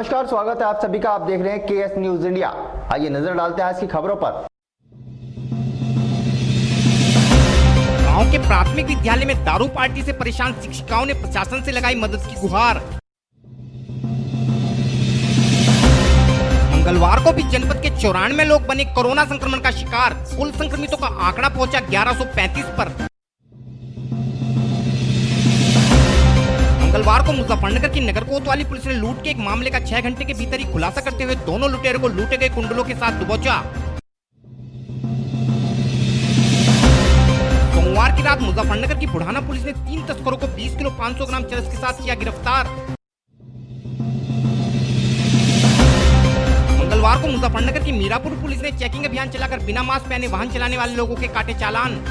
नमस्कार, स्वागत है आप सभी का। आप देख रहे हैं केएस न्यूज इंडिया। आइए नजर डालते हैं आज की खबरों पर। गांव के प्राथमिक विद्यालय में दारू पार्टी से परेशान शिक्षिकाओं ने प्रशासन से लगाई मदद की गुहार। मंगलवार को भी जनपद के 94 लोग बने कोरोना संक्रमण का शिकार। कुल संक्रमितों का आंकड़ा पहुंचा 1135 पर। मंगलवार को मुजफ्फरनगर की नगर कोतवाली पुलिस ने लूट के एक मामले का 6 घंटे के भीतर ही खुलासा करते हुए दोनों लुटेरों को लूटे गए कुंडलों के साथ दबोचा। सोमवार की रात मुजफ्फरनगर की बुढ़ाना पुलिस ने 3 तस्करों को 20 किलो 500 ग्राम चरस के साथ किया गिरफ्तार। मंगलवार को मुजफ्फरनगर की मीरापुर पुलिस ने चेकिंग अभियान चलाकर बिना मास्क पहने वाहन चलाने वाले लोगों के काटे चालान।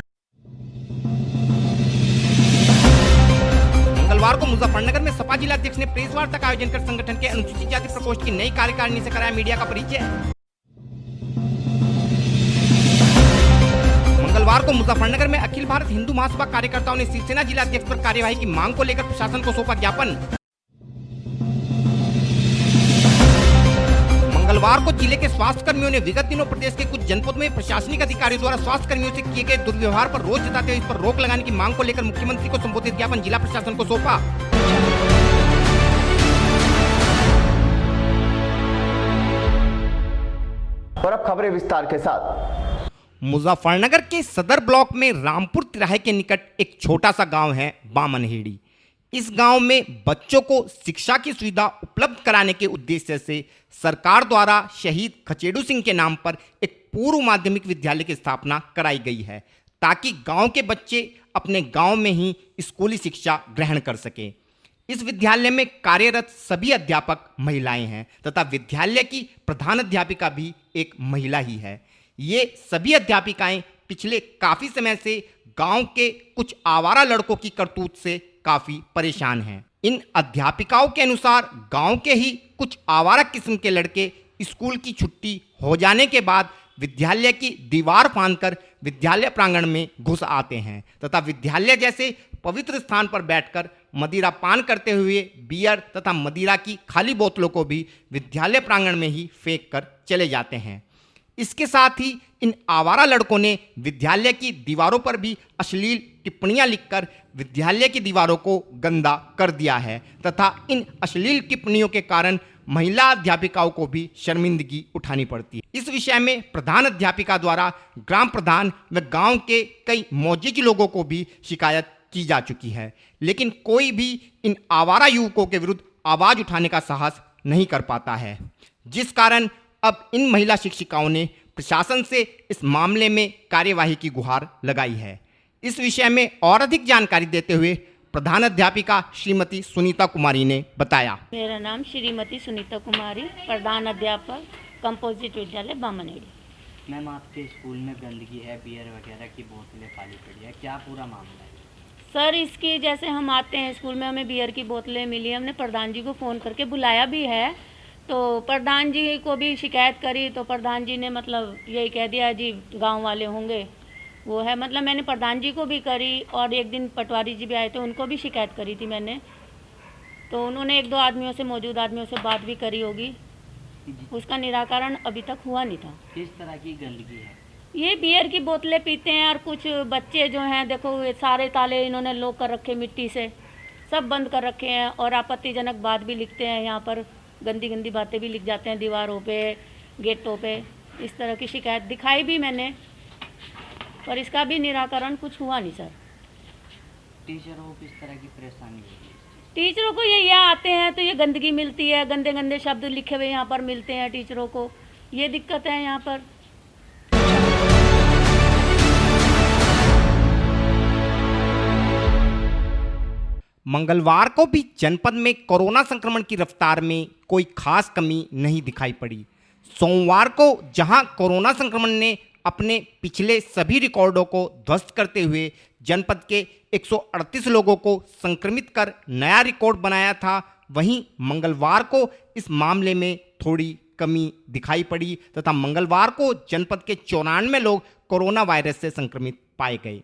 मंगलवार को मुजफ्फरनगर में सपा जिला अध्यक्ष ने प्रेस वार्ता का आयोजन कर संगठन के अनुसूचित जाति प्रकोष्ठ की नई कार्यकारिणी से कराया मीडिया का परिचय। मंगलवार को मुजफ्फरनगर में अखिल भारत हिंदू महासभा कार्यकर्ताओं ने शिवसेना जिला अध्यक्ष पर कार्यवाही की मांग को लेकर प्रशासन को सौंपा ज्ञापन। मंगलवार को जिले के स्वास्थ्य कर्मियों ने विगत दिनों प्रदेश के कुछ जनपदों में प्रशासनिक अधिकारियों द्वारा स्वास्थ्य कर्मियों से किए गए दुर्व्यवहार पर रोष जताते हुए इस पर रोक लगाने की मांग को लेकर मुख्यमंत्री को संबोधित ज्ञापन जिला प्रशासन को सौंपा। और अब खबरें विस्तार के साथ। मुजफ्फरनगर के सदर ब्लॉक में रामपुर तिराहे के निकट एक छोटा सा गांव है बामनहेड़ी। इस गांव में बच्चों को शिक्षा की सुविधा उपलब्ध कराने के उद्देश्य से सरकार द्वारा शहीद खचेड़ू सिंह के नाम पर एक पूर्व माध्यमिक विद्यालय की स्थापना कराई गई है, ताकि गांव के बच्चे अपने गांव में ही स्कूली शिक्षा ग्रहण कर सकें। इस विद्यालय में कार्यरत सभी अध्यापक महिलाएं हैं तथा विद्यालय की प्रधान अध्यापिका भी एक महिला ही है। ये सभी अध्यापिकाएं पिछले काफी समय से गांव के कुछ आवारा लड़कों की करतूत से काफी परेशान हैं। इन अध्यापिकाओं के अनुसार गांव के ही कुछ आवारा किस्म के लड़के स्कूल की छुट्टी हो जाने के बाद विद्यालय की दीवार फांदकर विद्यालय प्रांगण में घुस आते हैं तथा विद्यालय जैसे पवित्र स्थान पर बैठकर मदिरा पान करते हुए बियर तथा मदिरा की खाली बोतलों को भी विद्यालय प्रांगण में ही फेंक कर चले जाते हैं। इसके साथ ही इन आवारा लड़कों ने विद्यालय की दीवारों पर भी अश्लील टिप्पणियां लिखकर विद्यालय की दीवारों को गंदा कर दिया है तथा इन अश्लील टिप्पणियों के कारण महिला अध्यापिकाओं को भी शर्मिंदगी उठानी पड़ती है। इस विषय में प्रधान अध्यापिका द्वारा ग्राम प्रधान व गांव के कई मौजूद लोगों को भी शिकायत की जा चुकी है, लेकिन कोई भी इन आवारा युवकों के विरुद्ध आवाज उठाने का साहस नहीं कर पाता है, जिस कारण अब इन महिला शिक्षिकाओं ने प्रशासन से इस मामले में कार्यवाही की गुहार लगाई है। इस विषय में और अधिक जानकारी देते हुए प्रधान अध्यापिका श्रीमती सुनीता कुमारी ने बताया। मेरा नाम श्रीमती सुनीता कुमारी, प्रधान अध्यापक कंपोजिट विद्यालय बामनहेड़ी। मैम, आपके स्कूल में गंदगी है, बियर वगैरह की बोतलें खाली पड़ी है, क्या पूरा मामला है? सर, इसकी जैसे हम आते हैं स्कूल में, हमें बियर की बोतलें मिली, हमने प्रधान जी को फ़ोन करके बुलाया भी है, तो प्रधान जी को भी शिकायत करी तो प्रधान जी ने मतलब यही कह दिया जी गांव वाले होंगे वो है। मतलब मैंने प्रधान जी को भी करी और एक दिन पटवारी जी भी आए थे, उनको भी शिकायत करी थी मैंने, तो उन्होंने 1-2 आदमियों से, मौजूद आदमियों से बात भी करी होगी, उसका निराकरण अभी तक हुआ नहीं था। किस तरह की गंदगी है? ये बियर की बोतलें पीते हैं और कुछ बच्चे जो हैं, देखो ये सारे ताले इन्होंने लॉक कर रखे, मिट्टी से सब बंद कर रखे हैं और आपत्तिजनक बात भी लिखते हैं, यहाँ पर गंदी गंदी बातें भी लिख जाते हैं दीवारों पे, गेटों पे। इस तरह की शिकायत दिखाई भी मैंने, पर इसका भी निराकरण कुछ हुआ नहीं सर। टीचरों को किस तरह की परेशानी होती है? टीचरों को ये यहाँ आते हैं तो ये गंदगी मिलती है, गंदे गंदे शब्द लिखे हुए यहाँ पर मिलते हैं टीचरों को, ये दिक्कत है यहाँ पर। मंगलवार को भी जनपद में कोरोना संक्रमण की रफ्तार में कोई खास कमी नहीं दिखाई पड़ी। सोमवार को जहां कोरोना संक्रमण ने अपने पिछले सभी रिकॉर्डों को ध्वस्त करते हुए जनपद के 138 लोगों को संक्रमित कर नया रिकॉर्ड बनाया था, वहीं मंगलवार को इस मामले में थोड़ी कमी दिखाई पड़ी तथा मंगलवार को जनपद के 94 लोग कोरोना वायरस से संक्रमित पाए गए।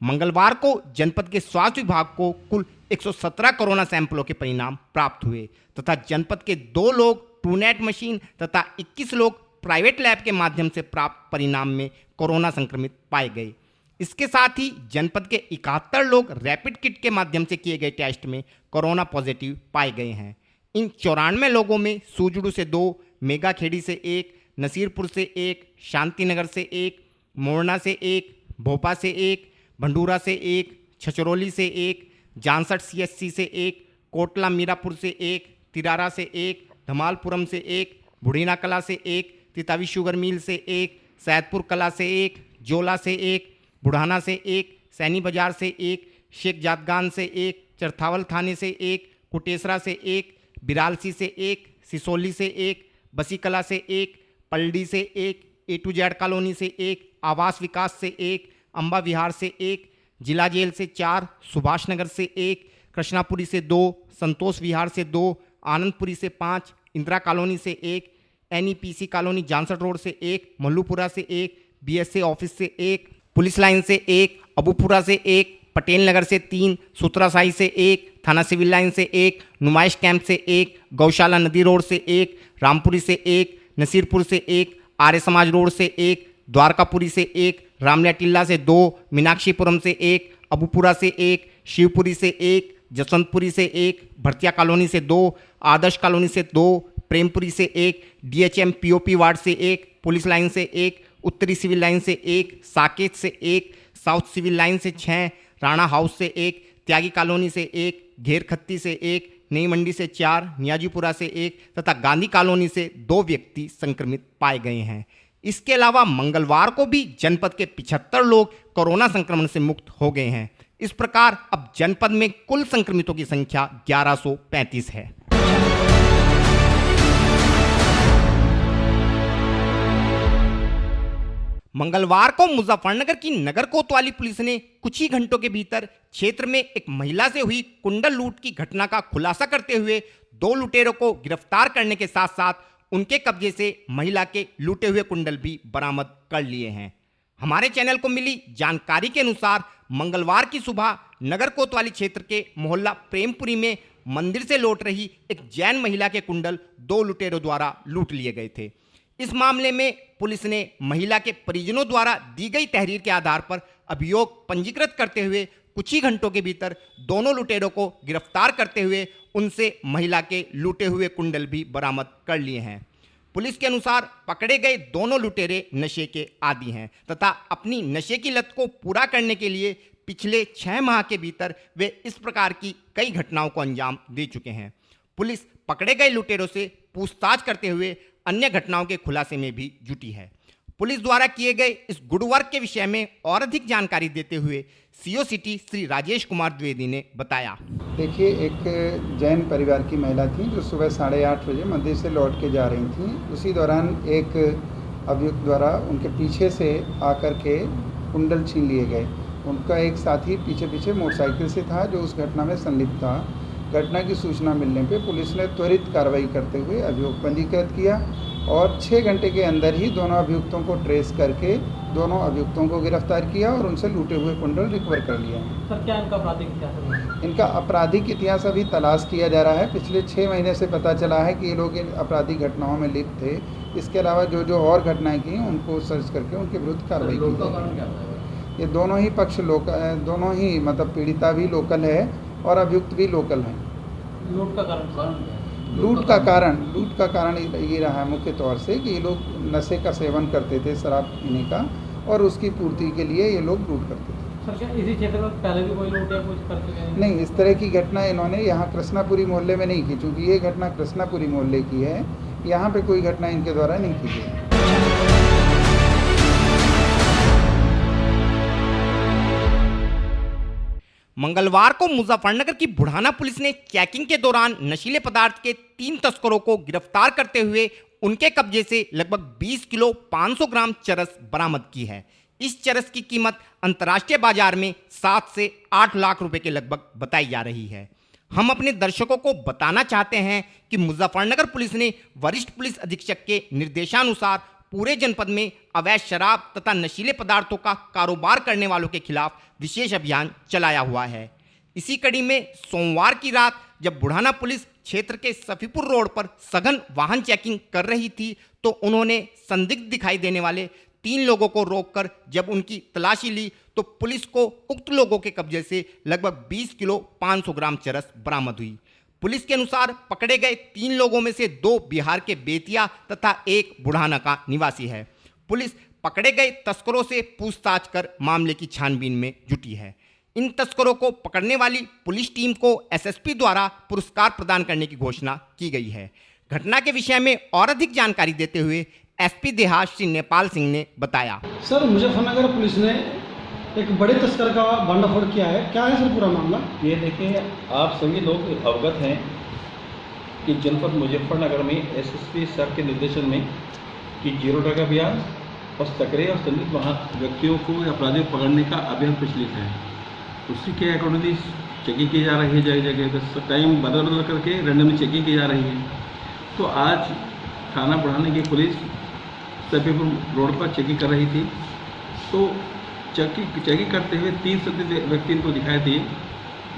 मंगलवार को जनपद के स्वास्थ्य विभाग को कुल 117 कोरोना सैंपलों के परिणाम प्राप्त हुए तथा जनपद के 2 लोग ट्रूनेट मशीन तथा 21 लोग प्राइवेट लैब के माध्यम से प्राप्त परिणाम में कोरोना संक्रमित पाए गए। इसके साथ ही जनपद के 71 लोग रैपिड किट के माध्यम से किए गए टेस्ट में कोरोना पॉजिटिव पाए गए हैं। इन 94 लोगों में सूजड़ू से 2, मेगाखेड़ी से 1, नसीरपुर से 1, शांतिनगर से 1, मोरना से 1, भोपा से 1, भंडूरा से 1, छछरौली से 1, जानसठ CSC से 1, कोटला मीरापुर से 1, तिरारा से 1, धमालपुरम से 1, बुढ़ीना कला से 1, तितावी शुगर मिल से 1, सैदपुर कला से 1, जोला से 1, बुढ़ाना से 1, सैनी बाजार से 1, शेख जादगान से 1, चरथावल थाने से 1, कुटेसरा से 1, बिरालसी से 1, सिसोली से 1, बसी कला से 1, पलडी से 1, A to Z कॉलोनी से 1, आवास विकास से 1, अम्बा विहार से 1, जिला जेल से 4, सुभाष नगर से 1, कृष्णापुरी से 2, संतोष विहार से 2, आनंदपुरी से 5, इंदिरा कॉलोनी से 1, NEPC कॉलोनी जानसठ रोड से 1, मल्लूपुरा से 1, BSA ऑफिस से 1, पुलिस लाइन से 1, अबूपुरा से 1, पटेल नगर से 3, सूत्राशाही से 1, थाना सिविल लाइन से 1, नुमाइश कैंप से 1, गौशाला नदी रोड से 1, रामपुरी से 1, नसीरपुर से 1, आर्य समाज रोड से 1, द्वारकापुरी से 1, रामलिया टिल्ला से 2, मीनाक्षीपुरम से 1, अबूपुरा से 1, शिवपुरी से 1, जसवंतपुरी से 1, भरतिया कॉलोनी से 2, आदर्श कॉलोनी से 2, प्रेमपुरी से 1, DHM POP वार्ड से 1, पुलिस लाइन से 1, उत्तरी सिविल लाइन से 1, साकेत से 1, साउथ सिविल लाइन से 6, राणा हाउस से 1, त्यागी कॉलोनी से 1, घेर खत्ती से 1, नई मंडी से 4, नियाजीपुरा से 1 तथा गांधी कॉलोनी से 2 व्यक्ति संक्रमित पाए गए हैं। इसके अलावा मंगलवार को भी जनपद के 75 लोग कोरोना संक्रमण से मुक्त हो गए हैं। इस प्रकार अब जनपद में कुल संक्रमितों की संख्या 1135 है। मंगलवार को मुजफ्फरनगर की नगर कोतवाली पुलिस ने कुछ ही घंटों के भीतर क्षेत्र में एक महिला से हुई कुंडल लूट की घटना का खुलासा करते हुए 2 लुटेरों को गिरफ्तार करने के साथ साथ उनके कब्जे से महिला के लूटे हुए कुंडल भी बरामद कर लिए हैं। हमारे चैनल को मिली जानकारी के अनुसार मंगलवार की सुबह नगर कोतवाली क्षेत्र के मोहल्ला प्रेमपुरी में मंदिर से लौट रही एक जैन महिला के कुंडल 2 लुटेरों द्वारा लूट लिए गए थे। इस मामले में पुलिस ने महिला के परिजनों द्वारा दी गई तहरीर के आधार पर अभियोग पंजीकृत करते हुए कुछ ही घंटों के भीतर दोनों लुटेरों को गिरफ्तार करते हुए उनसे महिला के लूटे हुए कुंडल भी बरामद कर लिए हैं। पुलिस के अनुसार पकड़े गए दोनों लुटेरे नशे के आदी हैं तथा अपनी नशे की लत को पूरा करने के लिए पिछले 6 माह के भीतर वे इस प्रकार की कई घटनाओं को अंजाम दे चुके हैं। पुलिस पकड़े गए लुटेरों से पूछताछ करते हुए अन्य घटनाओं के खुलासे में भी जुटी है। पुलिस द्वारा किए गए इस गुड वर्क के विषय में और अधिक जानकारी देते हुए CO सिटी श्री राजेश कुमार द्विवेदी ने बताया। देखिए, एक जैन परिवार की महिला थी जो सुबह 8:30 बजे मंदिर से लौट के जा रही थी। उसी दौरान एक अभियुक्त द्वारा उनके पीछे से आकर के कुंडल छीन लिए गए। उनका एक साथी पीछे मोटरसाइकिल से था जो उस घटना में संलिप्त था। घटना की सूचना मिलने पे पुलिस ने त्वरित कार्रवाई करते हुए अभियोग पंजीकृत किया और 6 घंटे के अंदर ही दोनों अभियुक्तों को ट्रेस करके दोनों अभियुक्तों को गिरफ्तार किया और उनसे लूटे हुए कुंडल रिकवर कर लिया है। सर, क्या इनका आपराधिक इतिहास है? इनका आपराधिक इतिहास अभी तलाश किया जा रहा है। पिछले 6 महीने से पता चला है कि ये लोग इन आपराधिक घटनाओं में लिप्त थे। इसके अलावा जो और घटनाएं की उनको सर्च करके उनके विरुद्ध कार्रवाई की जाएगी। ये दोनों ही पक्ष दोनों ही मतलब पीड़िता भी लोकल है और अभियुक्त भी लोकल हैं। लूट का कारण लूट का कारण ये रहा है मुख्य तौर से कि ये लोग नशे का सेवन करते थे, शराब पीने का, और उसकी पूर्ति के लिए ये लोग लूट करते थे। सर, क्या इसी क्षेत्र में पहले भी कोई लूट या कुछ कर चुके हैं? नहीं, इस तरह की घटना इन्होंने यहाँ कृष्णापुरी मोहल्ले में नहीं की। चूँकि ये घटना कृष्णापुरी मोहल्ले की है, यहाँ पे कोई घटना इनके द्वारा नहीं की गई। मंगलवार को मुजफ्फरनगर की बुढ़ाना पुलिस ने चेकिंग के दौरान नशीले पदार्थ के 3 तस्करों को गिरफ्तार करते हुए उनके कब्जे से लगभग 20 किलो 500 ग्राम चरस बरामद की है। इस चरस की कीमत अंतर्राष्ट्रीय बाजार में 7 से 8 लाख रुपए के लगभग बताई जा रही है। हम अपने दर्शकों को बताना चाहते हैं कि मुजफ्फरनगर पुलिस ने वरिष्ठ पुलिस अधीक्षक के निर्देशानुसार पूरे जनपद में अवैध शराब तथा नशीले पदार्थों का कारोबार करने वालों के खिलाफ विशेष अभियान चलाया हुआ है। इसी कड़ी में सोमवार की रात जब बुढ़ाना पुलिस क्षेत्र के सफीपुर रोड पर सघन वाहन चेकिंग कर रही थी तो उन्होंने संदिग्ध दिखाई देने वाले 3 लोगों को रोककर जब उनकी तलाशी ली तो पुलिस को उक्त लोगों के कब्जे से लगभग 20 किलो 500 ग्राम चरस बरामद हुई। पुलिस के अनुसार पकड़े गए 3 लोगों में से 2 बिहार के बेतिया तथा 1 बुढ़ाना का निवासी है। पुलिस पकड़े गए तस्करों से पूछताछ कर मामले की छानबीन में जुटी है। इन तस्करों को पकड़ने वाली पुलिस टीम को एसएसपी द्वारा पुरस्कार प्रदान करने की घोषणा की गई है। घटना के विषय में और अधिक जानकारी देते हुए एसपी देहात श्री नेपाल सिंह ने बताया। सर, मुजफ्फरनगर पुलिस ने एक बड़े तस्कर का भंडाफोड़ किया है। क्या है सर पूरा मामला? ये देखिए, आप सभी लोग अवगत हैं कि जनपद मुजफ्फरनगर में एसएसपी सर के निर्देशन में कि जीरो ड्रग अभियान और सक्रिय और संदिग्ध व्यक्तियों को अपराधियों को पकड़ने का अभियान प्रचलित है। उसी के अकॉर्डिंगली चेकिंग की जा रही है, जगह जगह टाइम बदल बदल करके रैंडमली चेकिंग की जा रही है। तो आज थाना बुढ़ाने की पुलिस सफीपुर रोड पर चेकिंग कर रही थी, तो चेकिंग करते हुए 3 संदिग्ध व्यक्ति इनको दिखाई दिए।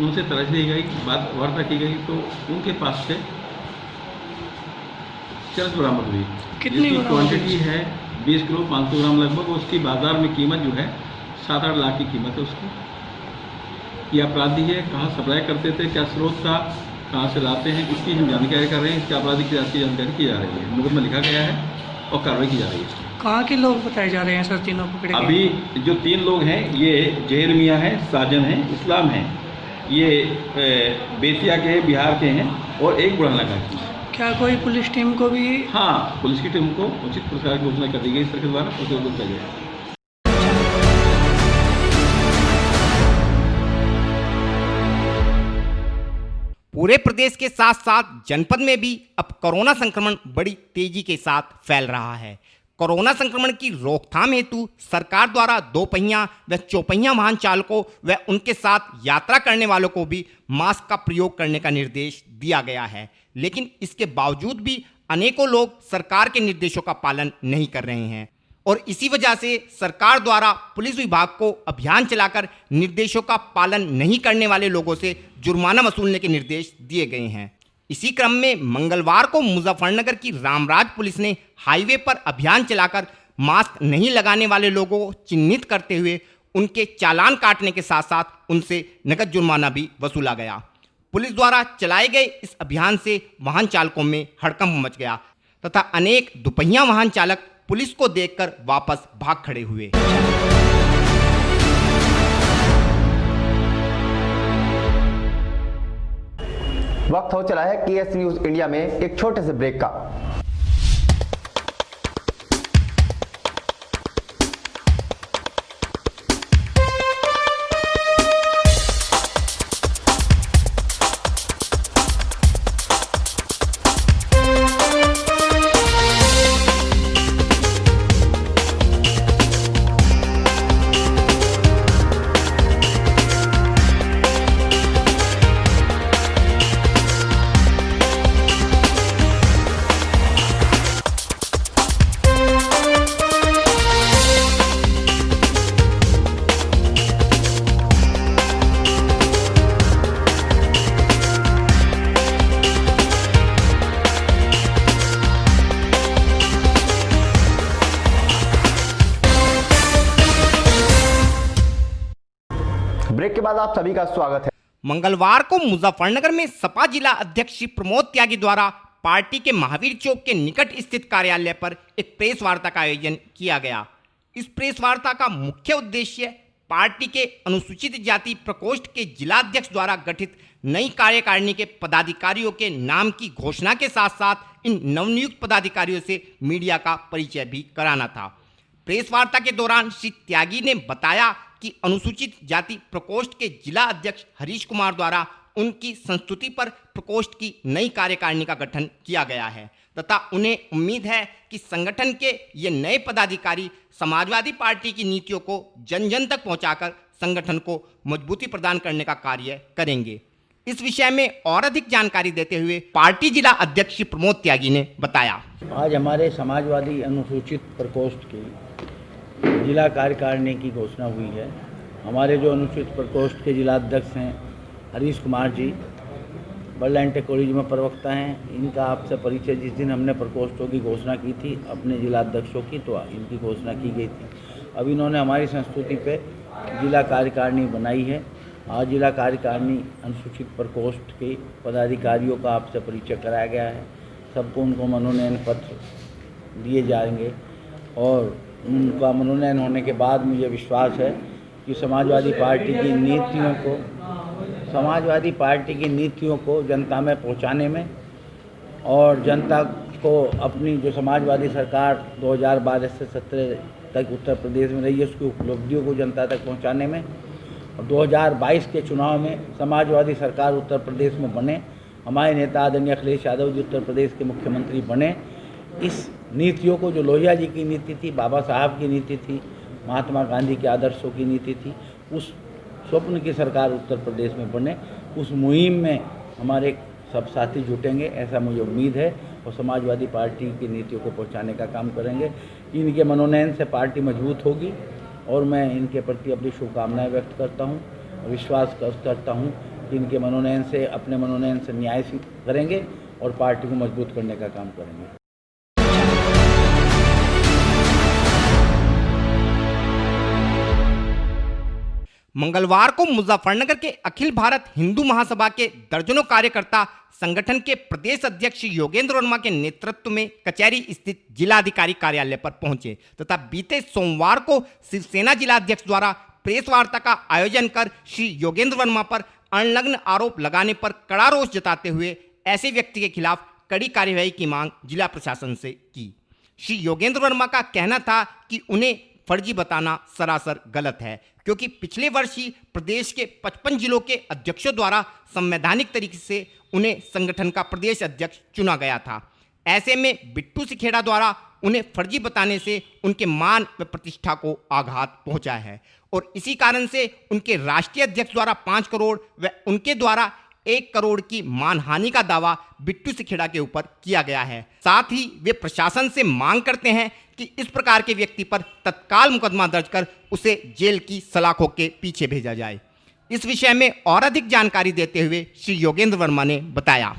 उनसे तलाशी ली गई, बात वार्ता की गई तो उनके पास से चरस बरामद हुई। कितनी क्वांटिटी है 20 किलो 500 ग्राम लगभग। उसकी बाजार में कीमत जो है 7-8 लाख की कीमत है उसकी। ये अपराधी है, कहाँ सप्लाई करते थे, क्या स्रोत था, कहाँ से लाते हैं, इसकी हम जानकारी कर रहे हैं। इसके आपराधिक जांच की जानकारी की जा रही है, मुकदमा लिखा गया है और कार्रवाई की जा रही है। कहाँ के लोग बताए जा रहे हैं सर तीनों पकड़े? अभी जो 3 लोग हैं ये जहेर मियाँ हैं, साजन हैं, इस्लाम हैं, ये बेतिया के बिहार के हैं और 1 बुढ़ाना का है। क्या कोई पुलिस टीम को भी? हाँ, पुलिस की टीम को उचित पुरस्कार की घोषणा कर दी गई सर के द्वारा, उसे किया गया। पूरे प्रदेश के साथ साथ जनपद में भी अब कोरोना संक्रमण बड़ी तेजी के साथ फैल रहा है। कोरोना संक्रमण की रोकथाम हेतु सरकार द्वारा 2 पहिया व 4 पहिया वाहन चालकों व उनके साथ यात्रा करने वालों को भी मास्क का प्रयोग करने का निर्देश दिया गया है, लेकिन इसके बावजूद भी अनेकों लोग सरकार के निर्देशों का पालन नहीं कर रहे हैं और इसी वजह से सरकार द्वारा पुलिस विभाग को अभियान चलाकर निर्देशों का पालन नहीं करने वाले लोगों से जुर्माना वसूलने के निर्देश दिए गए हैं। इसी क्रम में मंगलवार को मुजफ्फरनगर की रामराज पुलिस ने हाईवे पर अभियान चलाकर मास्क नहीं लगाने वाले लोगों को चिन्हित करते हुए उनके चालान काटने के साथ साथ उनसे नकद जुर्माना भी वसूला गया। पुलिस द्वारा चलाए गए इस अभियान से वाहन चालकों में हड़कंप मच गया तथा अनेक दुपहिया वाहन चालक पुलिस को देखकर वापस भाग खड़े हुए। वक्त हो चला है केएस न्यूज इंडिया में एक छोटे से ब्रेक का। ब्रेक के बाद आप सभी का स्वागत है। मंगलवार को मुजफ्फरनगर में सपा जिला अध्यक्ष श्री प्रमोद त्यागी द्वारा पार्टी के महावीर चौक के निकट स्थित कार्यालय पर एक प्रेस वार्ता का आयोजन किया गया। इस प्रेस वार्ता का मुख्य उद्देश्य पार्टी के अनुसूचित जाति प्रकोष्ठ के जिला अध्यक्ष द्वारा गठित नई कार्यकारिणी के पदाधिकारियों के नाम की घोषणा के साथ साथ इन नवनियुक्त पदाधिकारियों से मीडिया का परिचय भी कराना था। प्रेस वार्ता के दौरान श्री त्यागी ने बताया कि अनुसूचित जाति प्रकोष्ठ के जिला अध्यक्ष हरीश कुमार द्वारा उनकी संस्तुति पर प्रकोष्ठ की नई कार्यकारिणी का गठन किया गया है तथा उन्हें उम्मीद है कि संगठन के ये नए पदाधिकारी समाजवादी पार्टी की नीतियों को जन जन तक पहुंचाकर संगठन को मजबूती प्रदान करने का कार्य करेंगे। इस विषय में और अधिक जानकारी देते हुए पार्टी जिला अध्यक्ष प्रमोद त्यागी ने बताया। आज हमारे समाजवादी अनुसूचित प्रकोष्ठ की जिला कार्यकारिणी की घोषणा हुई है। हमारे जो अनुसूचित प्रकोष्ठ के जिला अध्यक्ष हैं हरीश कुमार जी बर्डलाइन टेक्नोलॉजी में प्रवक्ता हैं। इनका आपसे परिचय जिस दिन हमने प्रकोष्ठों की घोषणा की थी अपने जिला अध्यक्षों की, तो इनकी घोषणा की गई थी। अब इन्होंने हमारी संस्तुति पे जिला कार्यकारिणी बनाई है। आज जिला कार्यकारिणी अनुसूचित प्रकोष्ठ के पदाधिकारियों का आपसे परिचय कराया गया है। सबको उनको मनोनयन पत्र दिए जाएंगे और उनका मनोनयन होने के बाद मुझे विश्वास है कि समाजवादी पार्टी की नीतियों को जनता में पहुंचाने में और जनता को अपनी जो समाजवादी सरकार 2012 से 17 तक उत्तर प्रदेश में रही है उसकी उपलब्धियों को जनता तक पहुंचाने में, और 2022 के चुनाव में समाजवादी सरकार उत्तर प्रदेश में बने, हमारे नेता आदरणीय अखिलेश यादव जी उत्तर प्रदेश के मुख्यमंत्री बने। इस नीतियों को, जो लोहिया जी की नीति थी, बाबा साहब की नीति थी, महात्मा गांधी के आदर्शों की नीति थी, उस स्वप्न की सरकार उत्तर प्रदेश में बने, उस मुहिम में हमारे सब साथी जुटेंगे, ऐसा मुझे उम्मीद है, और समाजवादी पार्टी की नीतियों को पहुंचाने का काम करेंगे। इनके मनोनयन से पार्टी मजबूत होगी और मैं इनके प्रति अपनी शुभकामनाएं व्यक्त करता हूं और विश्वास करता हूं कि इनके मनोनयन से, अपने मनोनयन से न्याय करेंगे और पार्टी को मजबूत करने का काम करेंगे। मंगलवार को मुजफ्फरनगर के अखिल भारत हिंदू महासभा के दर्जनों कार्यकर्ता संगठन के प्रदेश अध्यक्ष योगेंद्र वर्मा के नेतृत्व में कचहरी स्थित जिलाधिकारी कार्यालय पर पहुंचे तथा बीते सोमवार को शिवसेना जिलाध्यक्ष द्वारा प्रेस वार्ता का आयोजन कर श्री योगेंद्र वर्मा पर अनलग्न आरोप लगाने पर कड़ा रोष जताते हुए ऐसे व्यक्ति के खिलाफ कड़ी कार्यवाही की मांग जिला प्रशासन से की। श्री योगेंद्र वर्मा का कहना था कि उन्हें फर्जी बताना सरासर गलत है, क्योंकि पिछले वर्ष ही प्रदेश के 55 जिलों के अध्यक्षों द्वारा संवैधानिक तरीके से उन्हें संगठन का प्रदेश अध्यक्ष चुना गया था। ऐसे में बिट्टू सिखेड़ा द्वारा उन्हें फर्जी बताने से उनके मान व प्रतिष्ठा को आघात पहुंचा है और इसी कारण से उनके राष्ट्रीय अध्यक्ष द्वारा 5 करोड़ व उनके द्वारा 1 करोड़ की मानहानि का दावा बिट्टू सिखेड़ा के ऊपर किया गया है। साथ ही वे प्रशासन से मांग करते हैं कि इस प्रकार के व्यक्ति पर तत्काल मुकदमा दर्ज कर उसे जेल की सलाखों के पीछे भेजा जाए। इस विषय में और अधिक जानकारी देते हुए श्री योगेंद्र वर्मा ने बताया।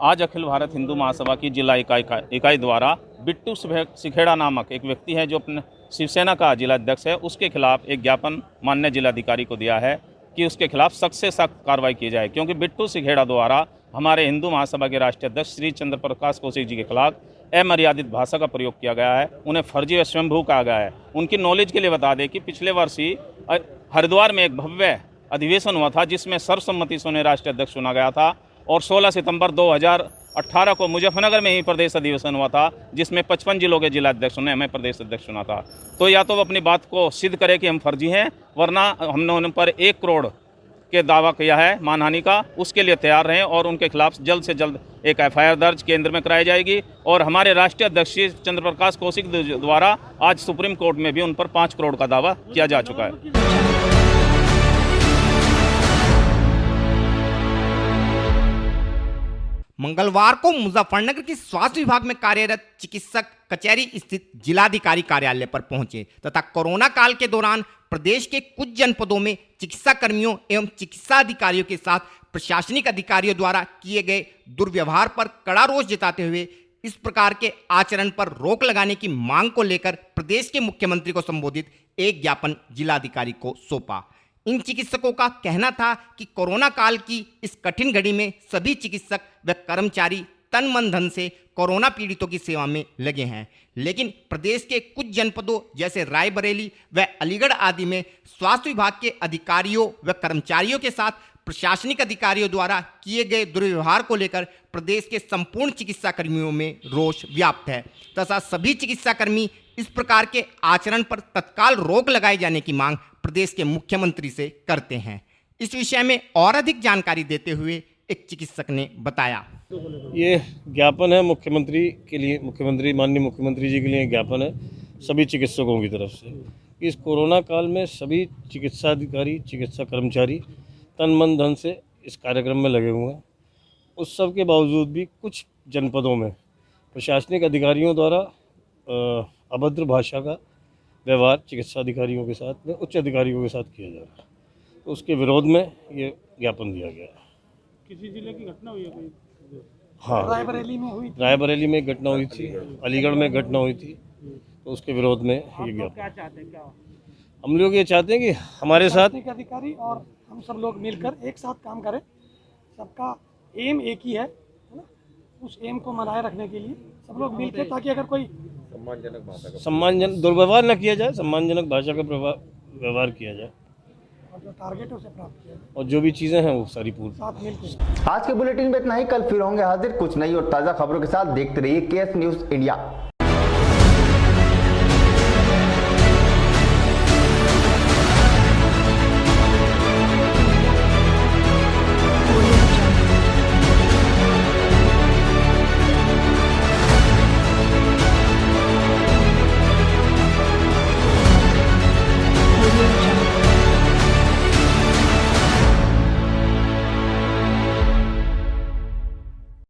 आज अखिल भारत हिंदू महासभा की जिला इकाई द्वारा बिट्टू सिखेड़ा नामक एक व्यक्ति है जो अपने शिवसेना का जिला अध्यक्ष है, उसके खिलाफ एक ज्ञापन माननीय जिलाधिकारी को दिया है कि उसके खिलाफ सख्त से सख्त कार्रवाई की जाए, क्योंकि बिट्टू सिखेड़ा द्वारा हमारे हिंदू महासभा के राष्ट्रीय अध्यक्ष श्री चंद्र प्रकाश कौशिक जी के खिलाफ अमर्यादित भाषा का प्रयोग किया गया है, उन्हें फर्जी व स्वयंभू कहा गया है। उनकी नॉलेज के लिए बता दें कि पिछले वर्ष ही हरिद्वार में एक भव्य अधिवेशन हुआ था जिसमें सर्वसम्मति से उन्हें राष्ट्रीय अध्यक्ष चुना गया था, और 16 सितंबर 2018 को मुजफ्फरनगर में ही प्रदेश अधिवेशन हुआ था जिसमें 55 जिलों के जिला अध्यक्षों ने हमें प्रदेश अध्यक्ष चुना था। तो या तो वो अपनी बात को सिद्ध करे कि हम फर्जी हैं, वरना हमने उन पर 1 करोड़ के दावा किया है मानहानि का, उसके लिए तैयार रहें और उनके खिलाफ जल्द से जल्द एक FIR दर्ज केंद्र में कराई जाएगी। और हमारे राष्ट्रीय अध्यक्ष चंद्र प्रकाश कौशिक द्वारा आज सुप्रीम कोर्ट में भी उन पर 5 करोड़ का दावा किया जा चुका है। मंगलवार को मुजफ्फरनगर के स्वास्थ्य विभाग में कार्यरत चिकित्सक कचहरी स्थित जिलाधिकारी कार्यालय पर पहुंचे तथा कोरोना काल के दौरान प्रदेश के कुछ जनपदों में चिकित्सा कर्मियों एवं चिकित्सा अधिकारियों के साथ प्रशासनिक अधिकारियों द्वारा किए गए दुर्व्यवहार पर कड़ा रोष जताते हुए इस प्रकार के आचरण पर रोक लगाने की मांग को लेकर प्रदेश के मुख्यमंत्री को संबोधित एक ज्ञापन जिलाधिकारी को सौंपा। इन चिकित्सकों का कहना था कि कोरोना काल की इस कठिन घड़ी में सभी चिकित्सक व कर्मचारी तन मन धन से कोरोना पीड़ितों की सेवा में लगे हैं, लेकिन प्रदेश के कुछ जनपदों जैसे रायबरेली व अलीगढ़ आदि में स्वास्थ्य विभाग के अधिकारियों व कर्मचारियों के साथ प्रशासनिक अधिकारियों द्वारा किए गए दुर्व्यवहार को लेकर प्रदेश के संपूर्ण चिकित्सा कर्मियों में रोष व्याप्त है तथा सभी चिकित्सा कर्मी इस प्रकार के आचरण पर तत्काल रोक लगाए जाने की मांग प्रदेश के मुख्यमंत्री से करते हैं। इस विषय में और अधिक जानकारी देते हुए एक चिकित्सक ने बताया। ये ज्ञापन है मुख्यमंत्री के लिए, माननीय मुख्यमंत्री जी के लिए ज्ञापन है सभी चिकित्सकों की तरफ से। इस कोरोना काल में सभी चिकित्सा अधिकारी, चिकित्सा कर्मचारी तन मन धन से इस कार्यक्रम में लगे हुए हैं। उस सब के बावजूद भी कुछ जनपदों में प्रशासनिक अधिकारियों द्वारा अभद्र भाषा का व्यवहार चिकित्सा अधिकारियों के साथ में, उच्च अधिकारियों के साथ किया जा रहा है, तो उसके विरोध में ये ज्ञापन दिया गया है। किसी जिले की घटना हुई है कोई? हाँ, रायबरेली में हुई रायबरेली में एक घटना हुई थी, अलीगढ़ में एक घटना हुई थी, तो उसके विरोध में ये ज्ञापन। क्या चाहते हैं, क्या हम लोग ये चाहते हैं कि हमारे साथ प्रशासनिक अधिकारी और हम सब लोग मिलकर एक साथ काम करें, सबका एम एक ही है ना, उस एम को बनाए रखने के लिए सब लोग मिलकर, ताकि अगर कोई सम्मानजनक दुर्व्यवहार न किया जाए, सम्मानजनक भाषा का व्यवहार किया जाए और जो टारगेट है उसे प्राप्त किया जाए, और जो भी चीज़ें हैं वो सारी पूरी। साथ मिलकर। आज के बुलेटिन में इतना ही। कल फिर होंगे हाजिर कुछ नई और ताज़ा खबरों के साथ। देखते रहिए केएस न्यूज़ इंडिया।